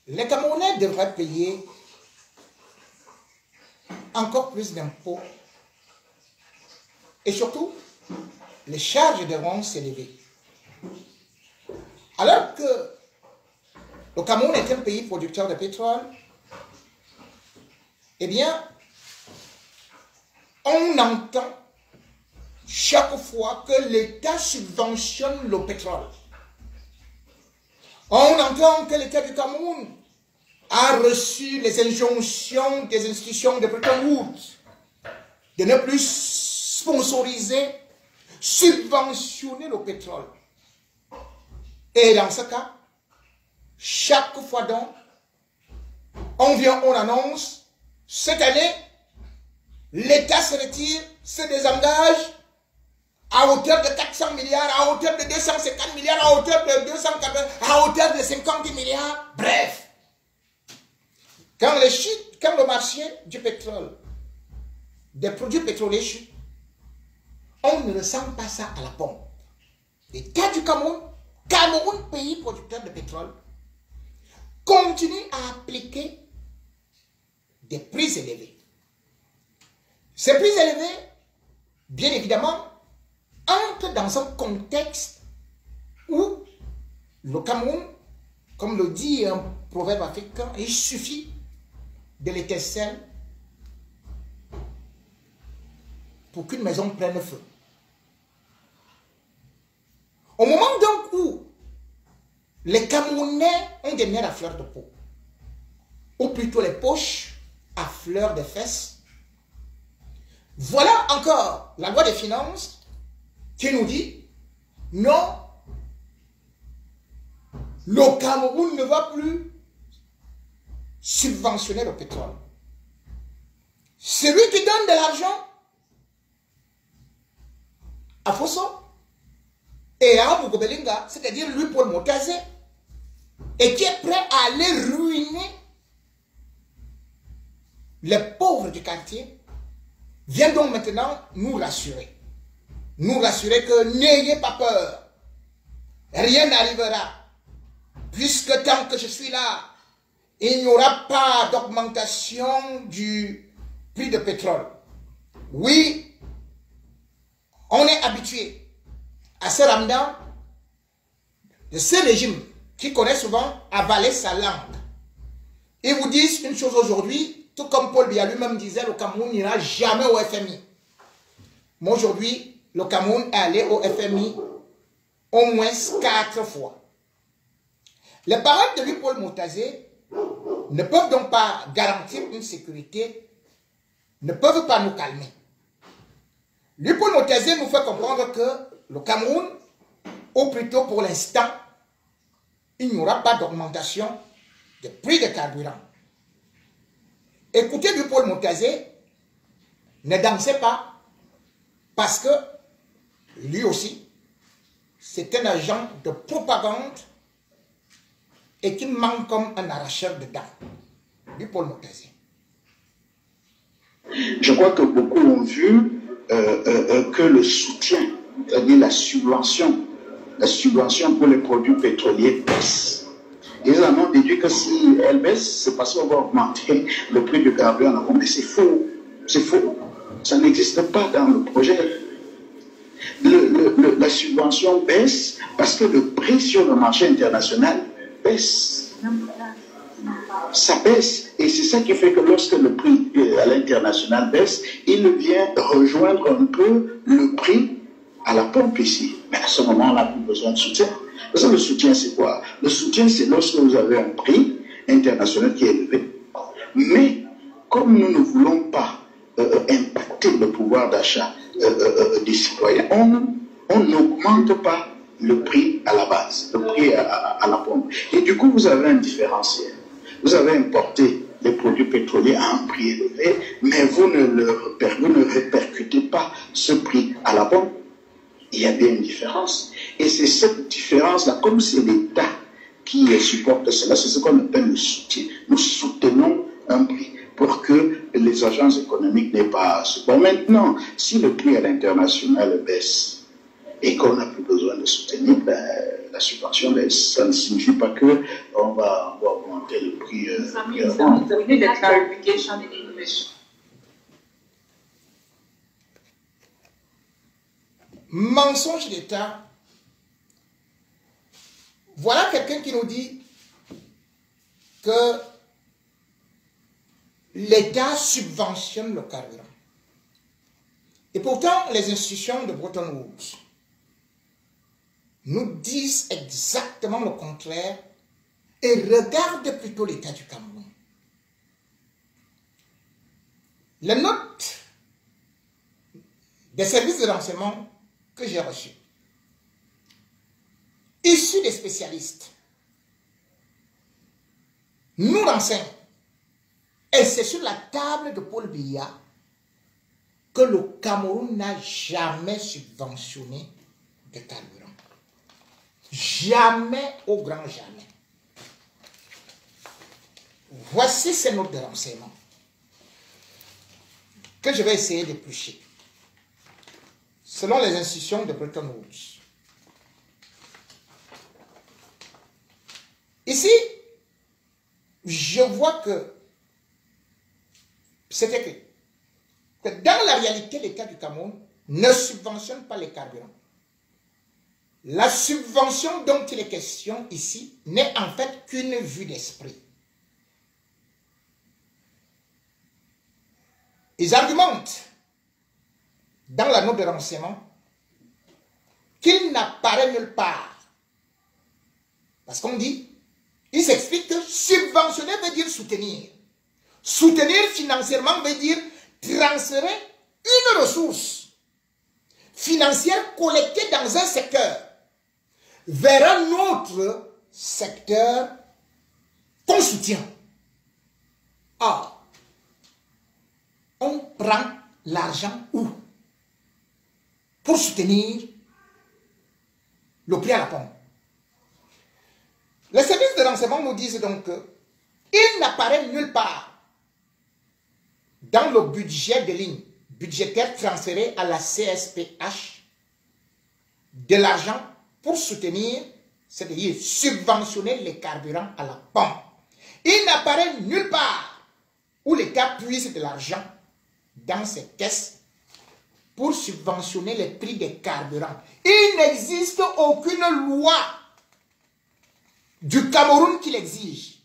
les Camerounais devraient payer encore plus d'impôts et surtout, les charges devront s'élever. Alors que le Cameroun est un pays producteur de pétrole, eh bien, on entend chaque fois que l'État subventionne le pétrole. On entend que l'État du Cameroun a reçu les injonctions des institutions de Bretton Woods de ne plus sponsoriser, subventionner le pétrole. Et dans ce cas, chaque fois donc, on annonce, cette année, l'État se retire, se désengage à hauteur de 400 milliards, à hauteur de 250 milliards, à hauteur de 280, à hauteur de 50 milliards, bref. Quand le marché du pétrole, des produits pétroliers chute, on ne ressent pas ça à la pompe. L'État du Cameroun, pays producteur de pétrole, continue à appliquer des prix élevés. Ces prix élevés, bien évidemment, entrent dans un contexte où le Cameroun, comme le dit un proverbe africain, il suffit de l'étincelle pour qu'une maison prenne feu. Au moment donc où les Camerounais ont des nerfs à fleur de peau, ou plutôt les poches à fleur de fesses, voilà encore la loi des finances qui nous dit non, le Cameroun ne va plus subventionner le pétrole. Celui qui donne de l'argent à Fosso et à Mugobelinga, c'est-à-dire lui Paul Motazé, et qui est prêt à aller ruiner les pauvres du quartier, vient donc maintenant nous rassurer. Nous rassurer que n'ayez pas peur. Rien n'arrivera. Puisque tant que je suis là, il n'y aura pas d'augmentation du prix de pétrole. Oui, on est habitué à ce ramadan de ce régime qui connaît souvent avaler sa langue. Ils vous disent une chose aujourd'hui, tout comme Paul Biya lui-même disait, le Cameroun n'ira jamais au FMI. Mais aujourd'hui, le Cameroun est allé au FMI au moins 4 fois. Les paroles de lui, Paul Motazé, ne peuvent donc pas garantir une sécurité, ne peuvent pas nous calmer. Lui, Paul Motazé nous fait comprendre que le Cameroun, ou plutôt pour l'instant, il n'y aura pas d'augmentation des prix des carburants. Écoutez du Paul Motazé, ne dansez pas, parce que lui aussi, c'est un agent de propagande et qui manque comme un arracheur de dents. Du Paul Motazé. Je crois que beaucoup ont vu que le soutien, c'est-à-dire la subvention pour les produits pétroliers baisse. Ils en ont déduit que si elle baisse, c'est parce qu'on va augmenter le prix du carburant. Mais c'est faux. C'est faux. Ça n'existe pas dans le projet. La subvention baisse parce que le prix sur le marché international baisse. Ça baisse. Et c'est ça qui fait que lorsque le prix à l'international baisse, il vient rejoindre un peu le prix à la pompe ici. Mais à ce moment, on n'a plus besoin de soutien. Parce que le soutien, c'est quoi? Le soutien, c'est lorsque vous avez un prix international qui est élevé. Mais comme nous ne voulons pas impacter le pouvoir d'achat des citoyens, on n'augmente pas le prix à la base, le prix à la pompe. Et du coup, vous avez un différentiel. Vous avez importé les produits pétroliers à un prix élevé, mais vous ne répercutez pas ce prix à la pompe. Il y a bien une différence. Et c'est cette différence-là, comme c'est l'État qui supporte cela, c'est ce qu'on appelle le soutien. Nous soutenons un prix pour que les agences économiques n'aient pas ce bon. Maintenant, si le prix à l'international baisse et qu'on n'a plus besoin de soutenir, ben, la subvention baisse. Ça ne signifie pas qu'on va augmenter le prix. We need a clarification in English. Mensonge d'État. Voilà quelqu'un qui nous dit que l'État subventionne le carburant. Et pourtant, les institutions de Bretton Woods nous disent exactement le contraire et regardent plutôt l'État du Cameroun. Les notes des services de renseignement que j'ai reçues, issues des spécialistes, nous renseignent, et c'est sur la table de Paul Biya, que le Cameroun n'a jamais subventionné de carburant. Jamais, au grand jamais. Voici ces notes de renseignement que je vais essayer d'éplucher. Selon les institutions de Bretton Woods. Ici, je vois que c'est écrit que dans la réalité, l'État du Cameroun ne subventionne pas les carburants. La subvention dont il est question ici n'est en fait qu'une vue d'esprit. Ils argumentent dans la note de renseignement qu'il n'apparaît nulle part. Parce qu'on dit, il s'explique que subventionner veut dire soutenir. Soutenir financièrement veut dire transférer une ressource financière collectée dans un secteur vers un autre secteur qu'on soutient. Or, on prend l'argent où? Pour soutenir le prix à la pompe. Les services de renseignement nous disent donc qu'il n'apparaît nulle part dans le budget de ligne budgétaire transféré à la CSPH de l'argent pour soutenir, c'est-à-dire subventionner les carburants à la pompe. Il n'apparaît nulle part où l'État puise de l'argent dans ses caisses pour subventionner les prix des carburants. Il n'existe aucune loi du Cameroun qui l'exige.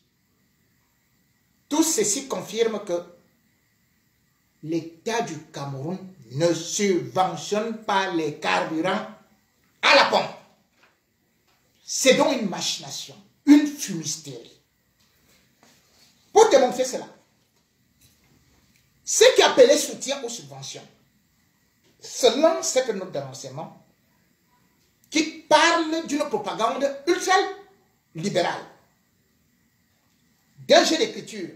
Tout ceci confirme que l'État du Cameroun ne subventionne pas les carburants à la pompe. C'est donc une machination, une fumisterie. Pour démontrer cela, ce qui est appelé soutien aux subventions, selon cette note de renseignement, qui parle d'une propagande ultra-libérale, d'un jeu d'écriture,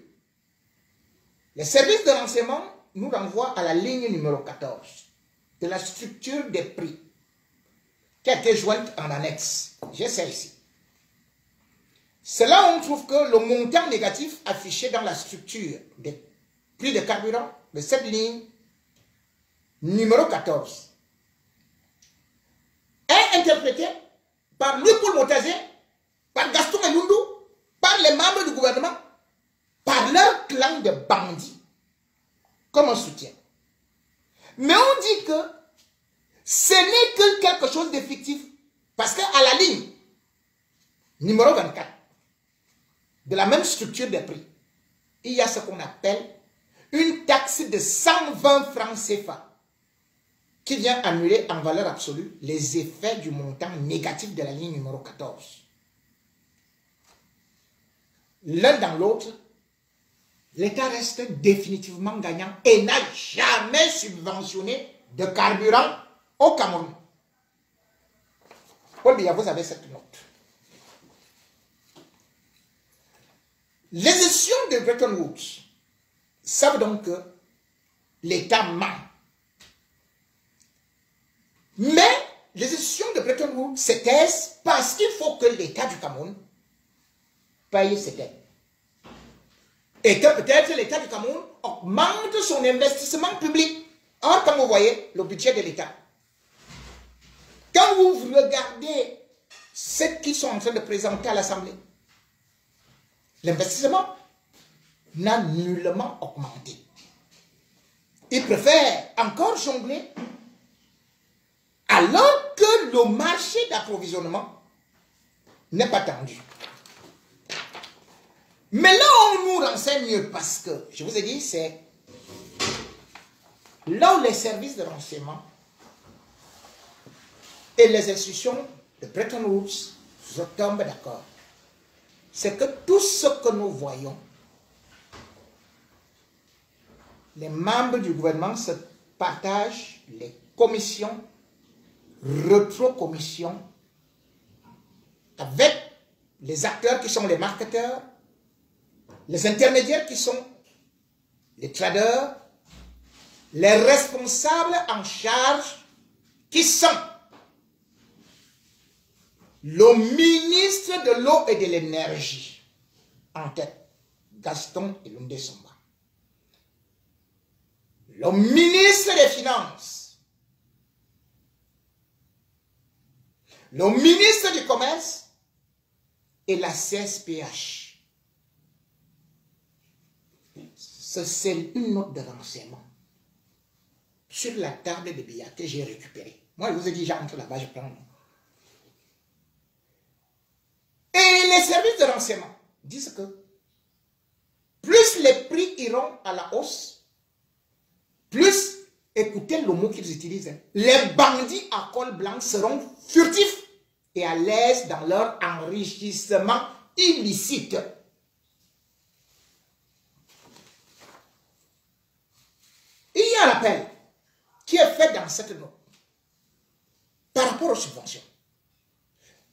les services de renseignement nous renvoient à la ligne numéro 14 de la structure des prix qui a été jointe en annexe. J'ai ça ici. C'est là où on trouve que le montant négatif affiché dans la structure des prix de carburant de cette ligne numéro 14 est interprété par Louis-Paul Motazé, par Gaston Elundu, par les membres du gouvernement, par leur clan de bandits, comme un soutien. Mais on dit que ce n'est que quelque chose de fictif, parce qu'à la ligne numéro 24 de la même structure des prix, il y a ce qu'on appelle une taxe de 120 francs CFA qui vient annuler en valeur absolue les effets du montant négatif de la ligne numéro 14. L'un dans l'autre, l'État reste définitivement gagnant et n'a jamais subventionné de carburant au Cameroun. Paul Biya, vous avez cette note. Les institutions de Bretton Woods savent donc que l'État ment. Mais les institutions de Bretton Woods se taisent parce qu'il faut que l'État du Cameroun paye ses dettes. Et que peut-être l'État du Cameroun augmente son investissement public. Or, comme vous voyez, le budget de l'État, quand vous regardez ce qu'ils sont en train de présenter à l'Assemblée. L'investissement n'a nullement augmenté. Ils préfèrent encore jongler alors que le marché d'approvisionnement n'est pas tendu. Mais là, on nous renseigne parce que, je vous ai dit, c'est là où les services de renseignement et les institutions de Bretton Woods se tombent d'accord. C'est que tout ce que nous voyons, les membres du gouvernement se partagent les commissions, rétro-commissions, avec les acteurs qui sont les marketeurs, les intermédiaires qui sont les traders, les responsables en charge qui sont le ministre de l'eau et de l'énergie en tête, Gaston Ilunde Somba. Le ministre des Finances, le ministre du Commerce et la CSPH. C'est une note de renseignement sur la table de billets que j'ai récupérée. Moi, je vous ai dit, j'entre là-bas, je prends. Et les services de renseignement disent que plus les prix iront à la hausse, plus, écoutez le mot qu'ils utilisent, les bandits à col blanc seront furtifs et à l'aise dans leur enrichissement illicite. Il y a un appel qui est fait dans cette note par rapport aux subventions.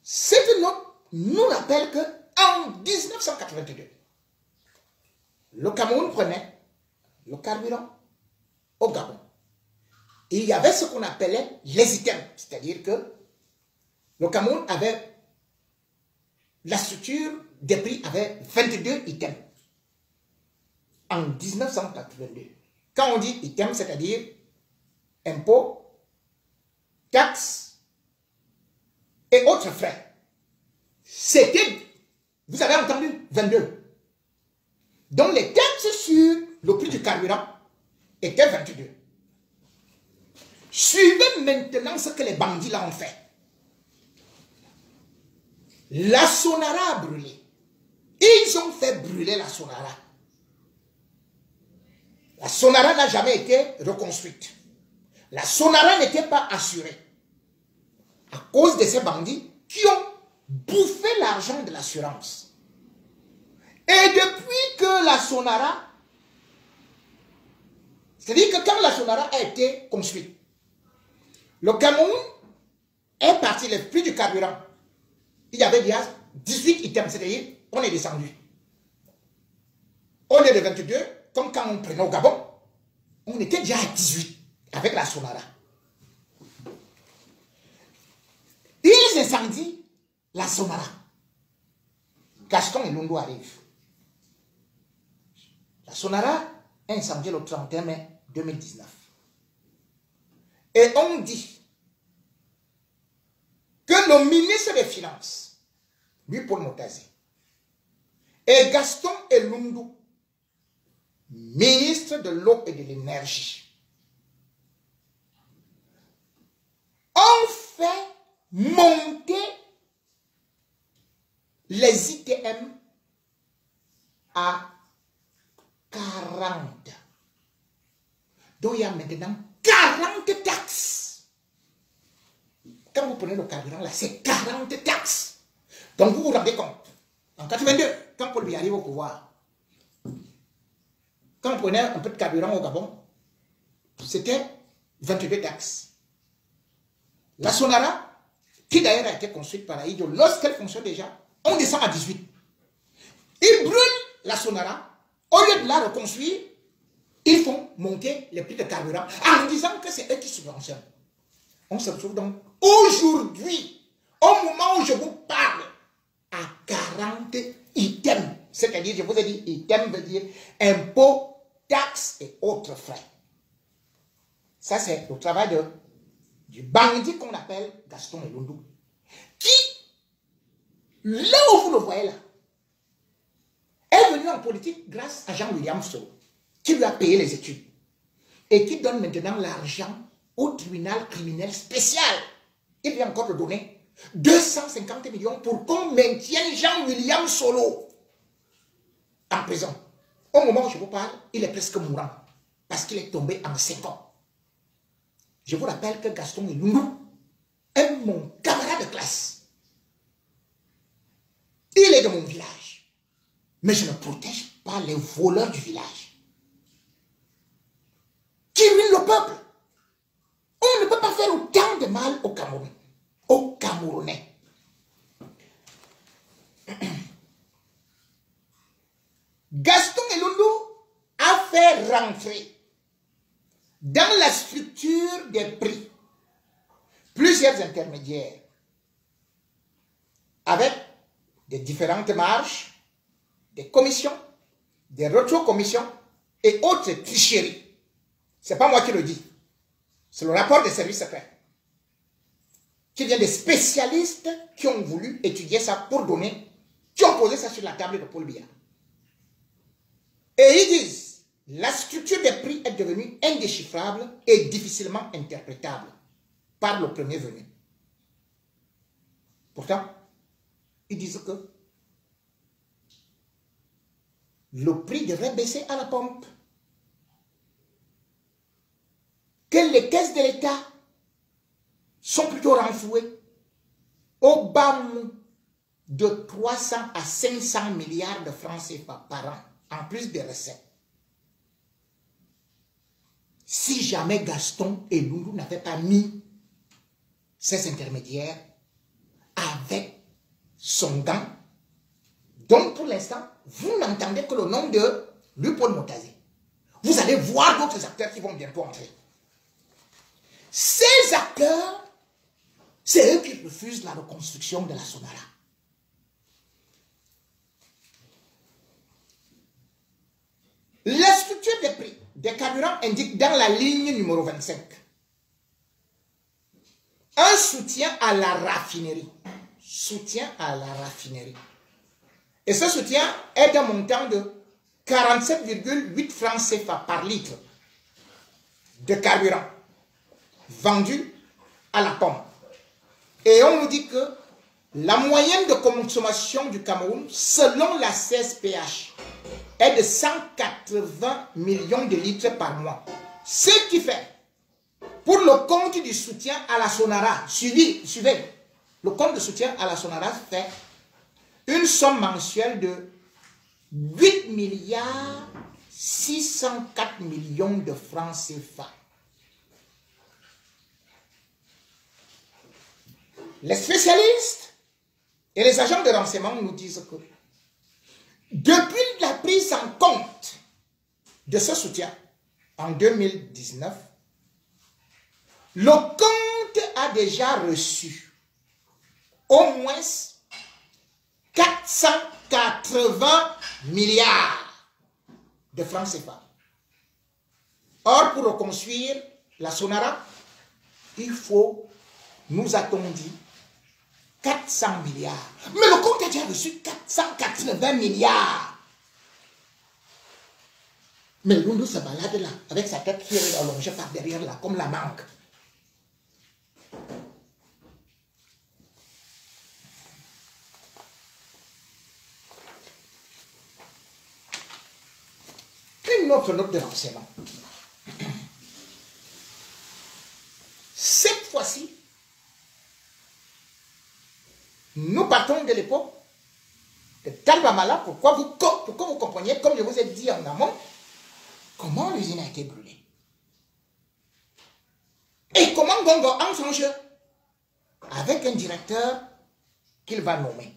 Cette note nous rappelle qu'en 1982, le Cameroun prenait le carburant au Gabon. Et il y avait ce qu'on appelait les items, c'est-à-dire que le Cameroun avait, la structure des prix avait 22 items en 1982. Quand on dit items, c'est-à-dire impôts, taxes et autres frais. C'était, vous avez entendu, 22. Donc les taxes sur le prix du carburant étaient 22. Suivez maintenant ce que les bandits là ont fait. La Sonara a brûlé. Ils ont fait brûler la Sonara. La Sonara n'a jamais été reconstruite. La Sonara n'était pas assurée. À cause de ces bandits qui ont bouffé l'argent de l'assurance. Et depuis que la Sonara, c'est-à-dire que quand la Sonara a été construite, le Cameroun est parti, le prix du carburant, il y avait déjà 18 items, c'est-à-dire on est descendu. On est de 22, comme quand on prenait au Gabon, on était déjà à 18 avec la Sonara. Ils incendient la Sonara. Gaston Ilundu arrive. La Sonara est incendiée le 31 mai 2019. Et on dit que le ministre des Finances, lui Paul Motazi, et Gaston Ilundu, ministre de l'eau et de l'énergie, ont fait monter les ITM à 40. Donc il y a maintenant 40 taxes. Quand vous prenez le carburant là, c'est 40 taxes. Donc vous vous rendez compte. En 82, quand Paul Biya arrive au pouvoir, quand on prenait un peu de carburant au Gabon, c'était 22 taxes. La Sonara, qui d'ailleurs a été construite par Aïdjo, lorsqu'elle fonctionne déjà, on descend à 18. Ils brûlent la Sonara. Au lieu de la reconstruire, ils font monter les prix de carburant en disant que c'est eux qui subventionnent. On se retrouve donc aujourd'hui, au moment où je vous parle, à 40 items. C'est-à-dire, je vous ai dit, items veut dire impôts, taxes et autres frais. Ça, c'est le travail du bandit qu'on appelle Gaston Ilundu, qui Là où vous le voyez là, est venu en politique grâce à Jean-William Soro, qui lui a payé les études et qui donne maintenant l'argent au tribunal criminel spécial. Il vient encore le donner 250 millions pour qu'on maintienne Jean-William Soro en prison. Au moment où je vous parle, il est presque mourant parce qu'il est tombé en 5 ans. Je vous rappelle que Gaston Elundou est mon camarade de classe. Il est de mon village. Mais je ne protège pas les voleurs du village qui ruinent le peuple. On ne peut pas faire autant de mal au Cameroun, aux Camerounais. Gaston Elundou a fait rentrer dans la structure des prix plusieurs intermédiaires avec des différentes marges, des commissions, des rétrocommissions et autres tricheries. Ce n'est pas moi qui le dis. C'est le rapport des services secrets qui vient des spécialistes qui ont voulu étudier ça pour donner, qui ont posé ça sur la table de Paul Biya. Et ils disent, la structure des prix est devenue indéchiffrable et difficilement interprétable par le premier venu. Pourtant, ils disent que le prix devrait baisser à la pompe, que les caisses de l'État sont plutôt renflouées au bas de 300 à 500 milliards de francs CFA par an, en plus des recettes. Si jamais Gaston Elundou n'avait pas mis ces intermédiaires avec son gant, donc pour l'instant, vous n'entendez que le nom de Louis-Paul Motazé. Vous allez voir d'autres acteurs qui vont bientôt entrer. Ces acteurs, c'est eux qui refusent la reconstruction de la Sonara. La structure des prix des carburants indique dans la ligne numéro 25 un soutien à la raffinerie. Soutien à la raffinerie. Et ce soutien est d'un montant de 47,8 francs CFA par litre de carburant vendu à la pompe. Et on nous dit que la moyenne de consommation du Cameroun, selon la CSPH, est de 180 millions de litres par mois. Ce qui fait, pour le compte du soutien à la Sonara, suivez, le compte de soutien à la Sonara fait une somme mensuelle de 8 milliards 604 millions de francs CFA. Les spécialistes et les agents de renseignement nous disent que depuis la prise en compte de ce soutien en 2019, le compte a déjà reçu au moins 480 milliards de francs CFA. Or, pour reconstruire la Sonara, il faut, nous a-t-on dit, 400 milliards. Mais le compte a déjà reçu 480 milliards. Mais Lundu se balade là, avec sa tête qui est allongée par derrière là, comme la mangue. Une autre note de renseignement. Cette fois-ci, nous partons de l'époque de Talbamala pour que vous compreniez, comme je vous ai dit en amont, comment l'usine a été brûlée. Et comment Gongo en son jeu avec un directeur qu'il va nommer.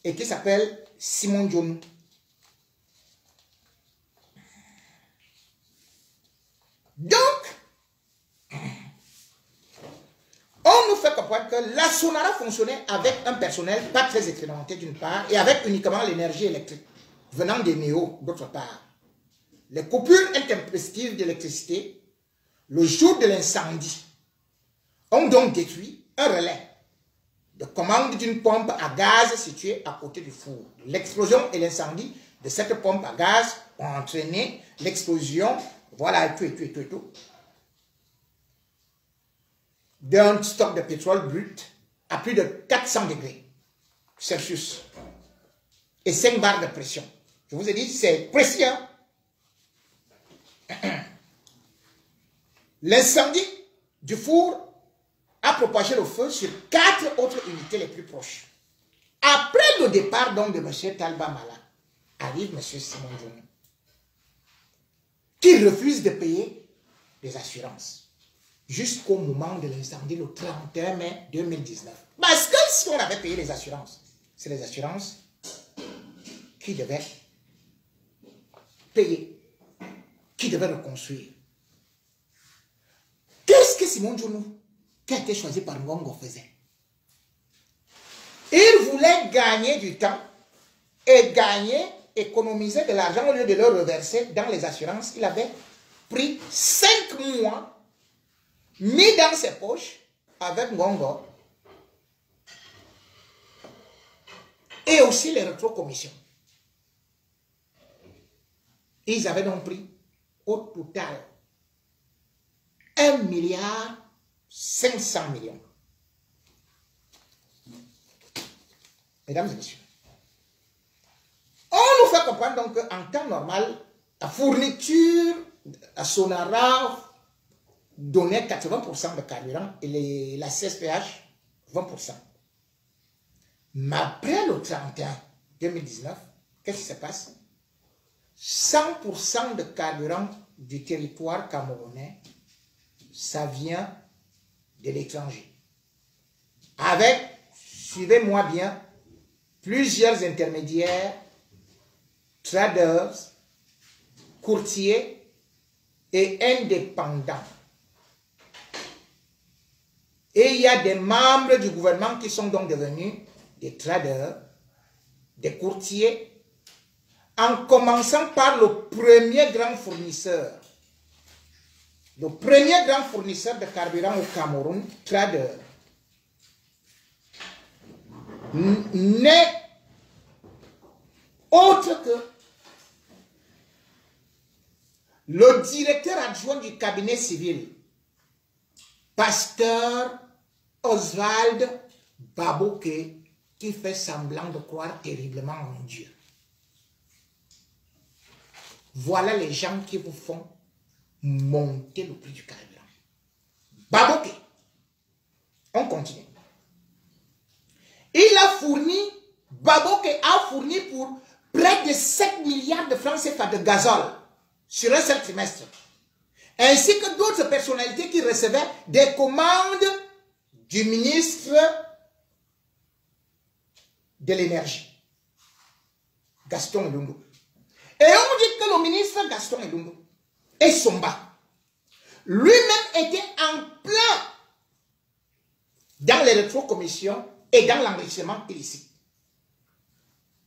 Et qui s'appelle Simon John. Donc, on nous fait comprendre que la Sonara fonctionnait avec un personnel pas très expérimenté d'une part et avec uniquement l'énergie électrique venant des néos d'autre part. Les coupures intempestives d'électricité le jour de l'incendie ont donc détruit un relais de commande d'une pompe à gaz située à côté du four. L'explosion et l'incendie de cette pompe à gaz ont entraîné l'explosion, voilà, et tout, d'un stock de pétrole brut à plus de 400 degrés Celsius et 5 bars de pression. Je vous ai dit, c'est précis. L'incendie du four a propagé le feu sur 4 autres unités les plus proches. Après le départ donc de M. Talba Mala, arrive M. Simon Djonou, qui refuse de payer les assurances jusqu'au moment de l'incendie le 31 mai 2019. Parce que si on avait payé les assurances, c'est les assurances qui devaient payer, qui devaient reconstruire. Qu'est-ce que Simon Djonou, qui a été choisi par Ngongo, faisait? Il voulait gagner du temps et économiser de l'argent au lieu de le reverser dans les assurances. Il avait pris 5 mois, mis dans ses poches avec Ngongo et aussi les rétrocommissions. Ils avaient donc pris au total 1,5 milliard. Mesdames et messieurs, on nous fait comprendre donc qu'en temps normal, la fourniture à Sonara donnait 80% de carburant et la CSPH 20%. Mais après le 31 2019, qu'est-ce qui se passe? 100% de carburant du territoire camerounais, ça vient de l'étranger. Avec, suivez-moi bien, plusieurs intermédiaires, traders, courtiers et indépendants. Et il y a des membres du gouvernement qui sont donc devenus des traders, des courtiers, en commençant par le premier grand fournisseur. Le premier grand fournisseur de carburant au Cameroun, Trader, n'est autre que le directeur adjoint du cabinet civil, Pasteur Oswald Babouke, qui fait semblant de croire terriblement en Dieu. Voilà les gens qui vous font monter le prix du carburant. Babouke. On continue. Babouke a fourni pour près de 7 milliards de francs CFA de gazole sur un seul trimestre, ainsi que d'autres personnalités qui recevaient des commandes du ministre de l'énergie, Gaston Elundu. Et on dit que le ministre Gaston Elundu et Somba lui-même était en plein dans les rétrocommissions et dans l'enrichissement illicite.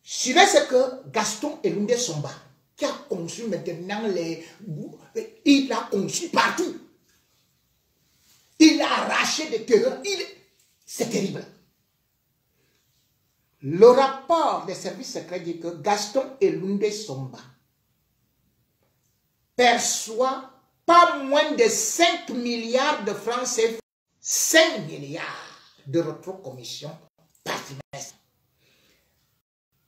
Suivez ce que Gaston Elundu Somba, qui a conçu maintenant il a conçu partout. Il a arraché des terrains. C'est terrible. Le rapport des services secrets dit que Gaston Elundu Somba perçoit pas moins de 5 milliards de francs CFA, 5 milliards de rétrocommissions par trimestre.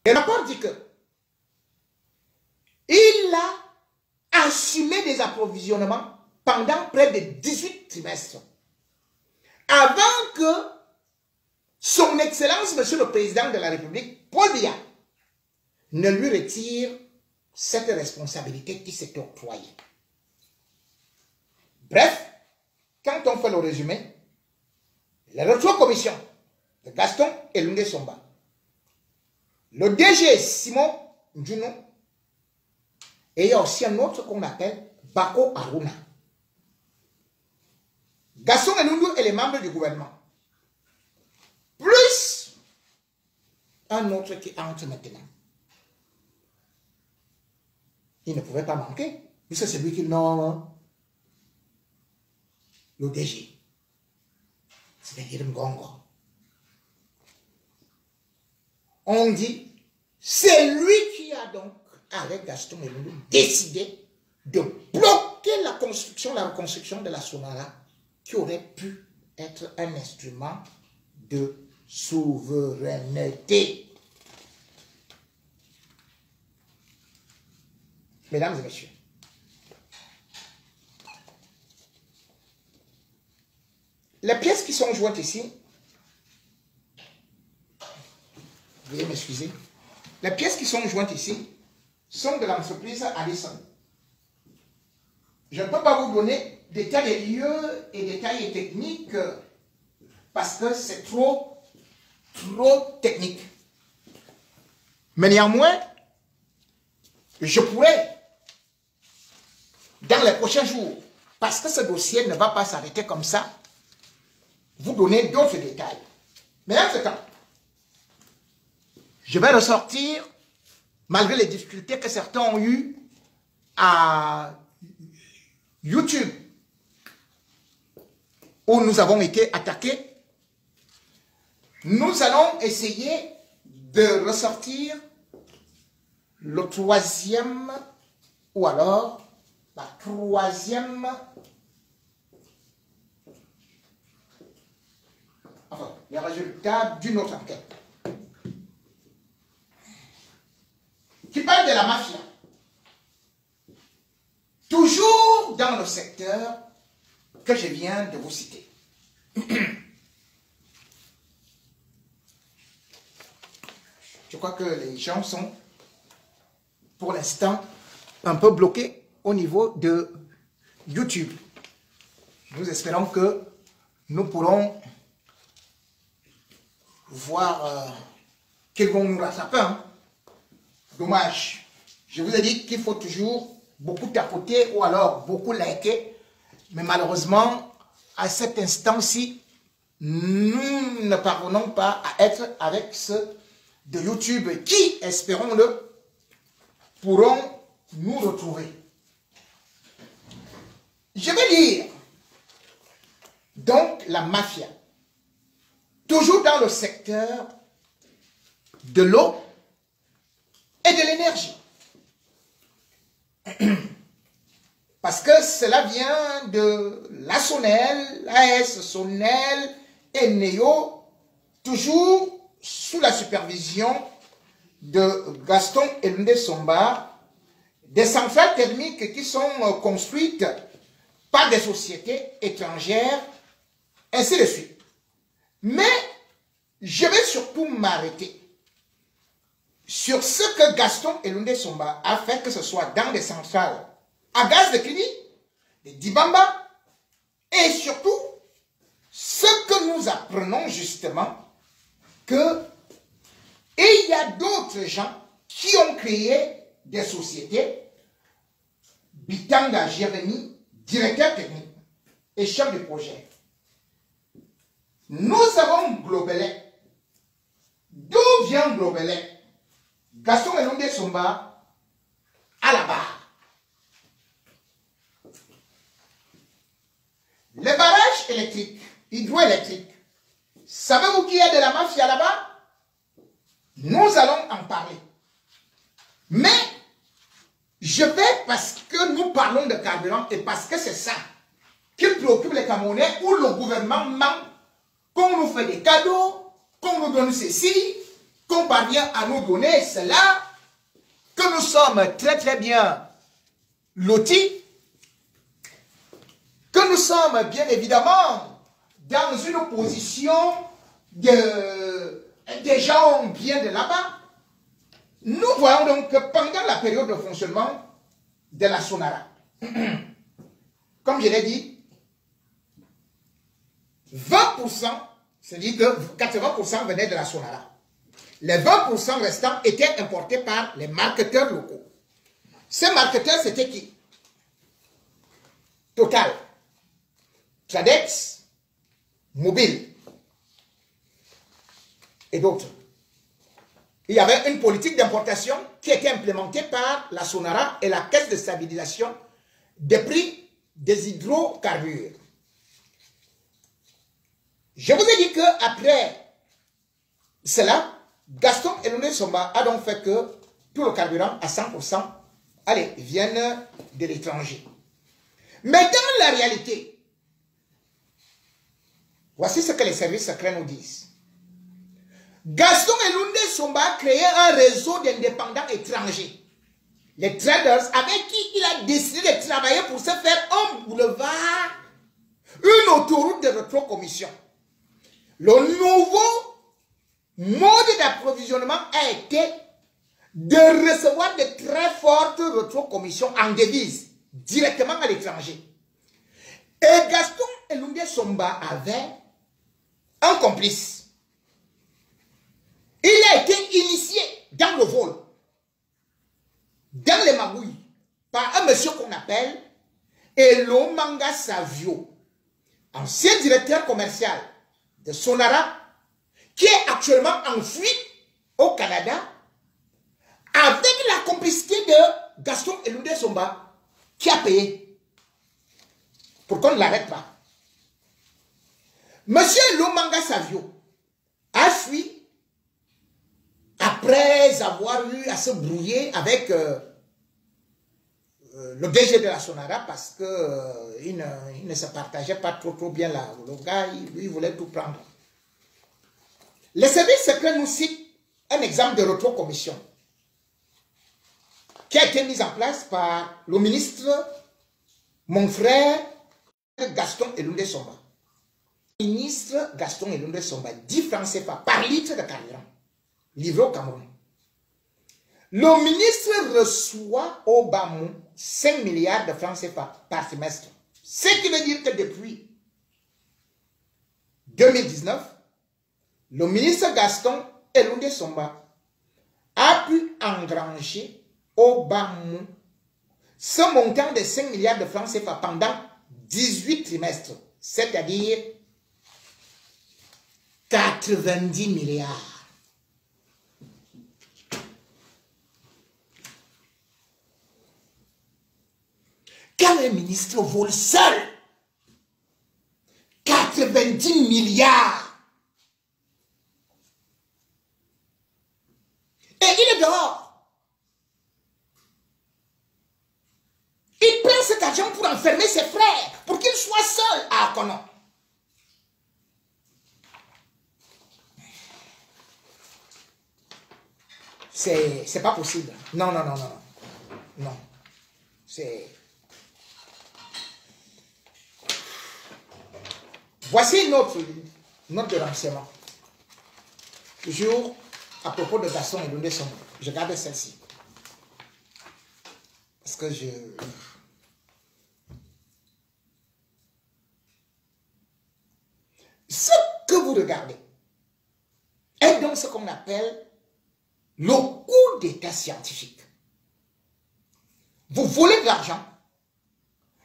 Le rapport dit que il a assumé des approvisionnements pendant près de 18 trimestres avant que son Excellence, Monsieur le Président de la République, Paul Biya, ne lui retire cette responsabilité qui s'est octroyée. Bref, quand on fait le résumé, la rétrocommission de Gaston Elundu Somba, le DG Simon Djonou, et il y a aussi un autre qu'on appelle Bako Aruna. Gaston Elundu et les membres du gouvernement, plus un autre qui entre maintenant. Il ne pouvait pas manquer, puisque c'est lui qui nomme le DG, c'est-à-dire Ngongo. on dit, c'est lui qui a donc, avec Gaston Elundé, décidé de bloquer la reconstruction de la Sonara, qui aurait pu être un instrument de souveraineté. Mesdames et messieurs, les pièces qui sont jointes ici, veuillez m'excuser, les pièces qui sont jointes ici sont de l'entreprise Allison. Je ne peux pas vous donner détails des lieux et détails techniques parce que c'est trop technique. Mais néanmoins, je pourrais, dans les prochains jours, parce que ce dossier ne va pas s'arrêter comme ça, vous donner d'autres détails. Mais en ce temps, je vais ressortir, malgré les difficultés que certains ont eues à YouTube, où nous avons été attaqués, nous allons essayer de ressortir le troisième, ou alors la troisième, enfin, les résultats d'une autre enquête, qui parle de la mafia. Toujours dans le secteur que je viens de vous citer. Je crois que les gens sont, pour l'instant, un peu bloqués au niveau de YouTube. Nous espérons que nous pourrons voir qu'ils vont nous rattraper. Hein. Dommage. Je vous ai dit qu'il faut toujours beaucoup tapoter ou alors beaucoup liker. Mais malheureusement, à cet instant-ci, nous ne parvenons pas à être avec ceux de YouTube qui, espérons-le, pourront nous retrouver. Je vais lire donc la mafia, toujours dans le secteur de l'eau et de l'énergie. Parce que cela vient de la Sonel, l'AS Sonel et Néo, toujours sous la supervision de Gaston Elundé Somba, des centrales thermiques qui sont construites par des sociétés étrangères, ainsi de suite. Mais je vais surtout m'arrêter sur ce que Gaston Elundé Somba a fait, que ce soit dans des centrales à gaz de Kini, de Dibamba, et surtout ce que nous apprenons justement, que il y a d'autres gens qui ont créé des sociétés. Bitanga Jérémy, directeur technique et chef de projet. Nous avons Globelet. D'où vient Globelet? Gaston Elundé Somba à la barre. Les barrages électriques, hydroélectriques, savez-vous qu'il y a de la mafia là-bas? Nous allons en parler. Mais je vais, parce que nous parlons de carburant et parce que c'est ça qui préoccupe les Camerounais, où le gouvernement ment, qu'on nous fait des cadeaux, qu'on nous donne ceci, qu'on parvient à nous donner cela, que nous sommes très bien lotis, que nous sommes bien évidemment dans une position des gens bien de là-bas. Nous voyons donc que pendant la période de fonctionnement de la Sonara, comme je l'ai dit, 20%, c'est-à-dire que 80% venaient de la Sonara. Les 20% restants étaient importés par les marketeurs locaux. Ces marketeurs, c'était qui? Total, Tradex, Mobile et d'autres. Il y avait une politique d'importation qui était implémentée par la Sonara et la Caisse de stabilisation des prix des hydrocarbures. Je vous ai dit qu'après cela, Gaston Eloundé Somba a donc fait que tout le carburant à 100%, allez, vienne de l'étranger. Mais dans la réalité, voici ce que les services secrets nous disent. Gaston Eloundé Somba a créé un réseau d'indépendants étrangers. Les traders avec qui il a décidé de travailler pour se faire un boulevard, une autoroute de rétrocommission. Le nouveau mode d'approvisionnement a été de recevoir de très fortes rétrocommissions en devise directement à l'étranger. Et Gaston Eloundé Somba avait un complice. Il a été initié dans le vol, dans les magouilles, par un monsieur qu'on appelle Elomanga Savio, ancien directeur commercial de Sonara, qui est actuellement en fuite au Canada, avec la complicité de Gaston Eloundé Somba, qui a payé pour qu'on ne l'arrête pas. Monsieur Elomanga Savio a fui après avoir eu à se brouiller avec le DG de la Sonara parce que il ne se partageait pas trop bien là. Le gars, lui, voulait tout prendre. Les services secrets nous citent un exemple de rétrocommission qui a été mis en place par le ministre, mon frère Gaston Eloundé Somba. Le ministre Gaston Eloundé Somba, 10 francs CFA par litre de carburant livré au Cameroun. Le ministre reçoit au Bamou 5 milliards de francs CFA par trimestre. Ce qui veut dire que depuis 2019, le ministre Gaston Eloundé Somba a pu engranger au Bamou ce montant de 5 milliards de francs CFA pendant 18 trimestres, c'est-à-dire 90 milliards. Quand un ministre vole seul 90 milliards et il est dehors, il prend cet argent pour enfermer ses frères, pour qu'ils soient seuls. Ah, qu'on non. C'est pas possible. Non. Non. C'est... Voici une autre note de renseignement. Toujours à propos de Gaston Eloundé Somba. Je garde celle-ci. Parce que ce que vous regardez est donc ce qu'on appelle le coup d'état scientifique. Vous volez de l'argent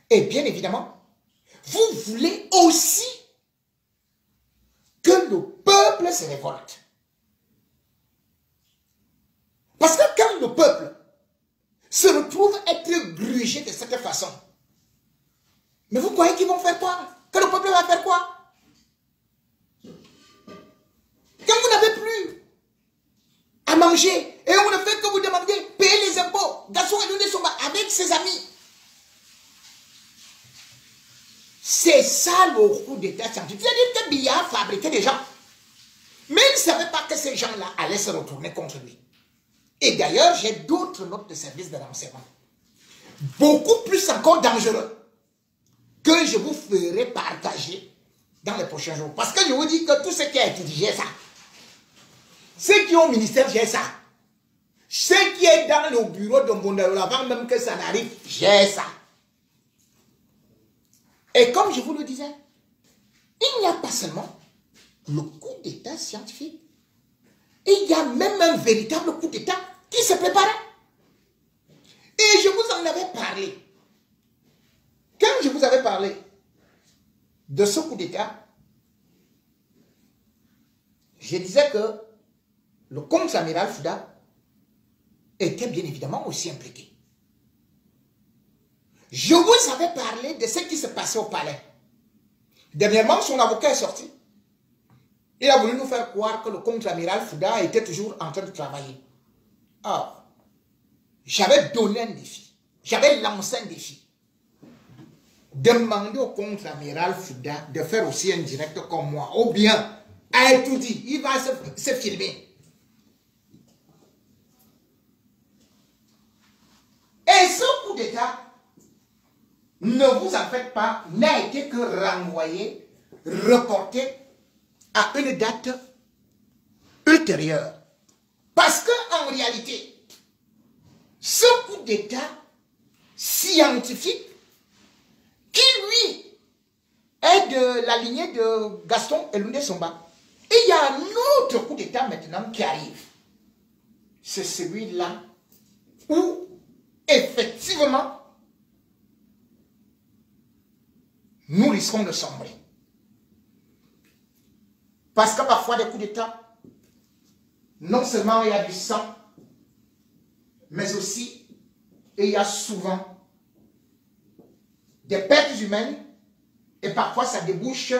et bien évidemment, vous voulez aussi que le peuple se révolte. Parce que quand le peuple se retrouve être grugé de cette façon, mais vous croyez qu'ils vont faire quoi? Que le peuple va faire quoi? Quand vous n'avez plus à manger et on ne fait que vous demander payer les impôts, Gaston Eloundé Somba avec ses amis. C'est ça le coup d'état scientifique. C'est-à-dire que Biya fabriquait des gens. Mais il ne savait pas que ces gens-là allaient se retourner contre lui. Et d'ailleurs, j'ai d'autres notes de service de renseignement. Beaucoup plus encore dangereux. Que je vous ferai partager dans les prochains jours. Parce que je vous dis que tout ce qui a été dit, j'ai ça. Ceux qui ont au ministère, j'ai ça. Ce qui est dans le bureau de Mbondaoul, avant même que ça n'arrive, j'ai ça. Et comme je vous le disais, il n'y a pas seulement le coup d'état scientifique. Il y a même un véritable coup d'état qui se préparait. Et je vous en avais parlé. Quand je vous avais parlé de ce coup d'état, je disais que le contre-amiral Fouda était bien évidemment aussi impliqué. Je vous avais parlé de ce qui se passait au palais. Dernièrement, son avocat est sorti. Il a voulu nous faire croire que le contre-amiral Fouda était toujours en train de travailler. Ah, j'avais donné un défi. J'avais lancé un défi. Demandez au contre-amiral Fouda de faire aussi un direct comme moi. Ou bien, à tout dit, il va se filmer. Et ce coup d'État, ne vous en faites pas, n'a été que renvoyé, reporté à une date ultérieure. Parce qu'en réalité, ce coup d'État scientifique, qui lui est de la lignée de Gaston Eloundé Somba, et il y a un autre coup d'État maintenant qui arrive. C'est celui-là où, effectivement, nous risquons de sombrer. Parce que parfois, des coups d'État, non seulement il y a du sang, mais aussi, il y a souvent des pertes humaines, et parfois ça débouche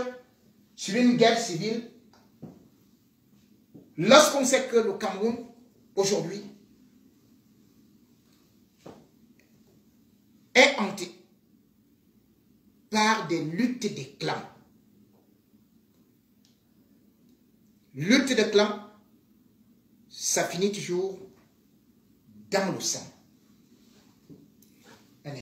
sur une guerre civile. Lorsqu'on sait que le Cameroun, aujourd'hui, est hanté par des luttes des clans. Lutte des clans, ça finit toujours dans le sang.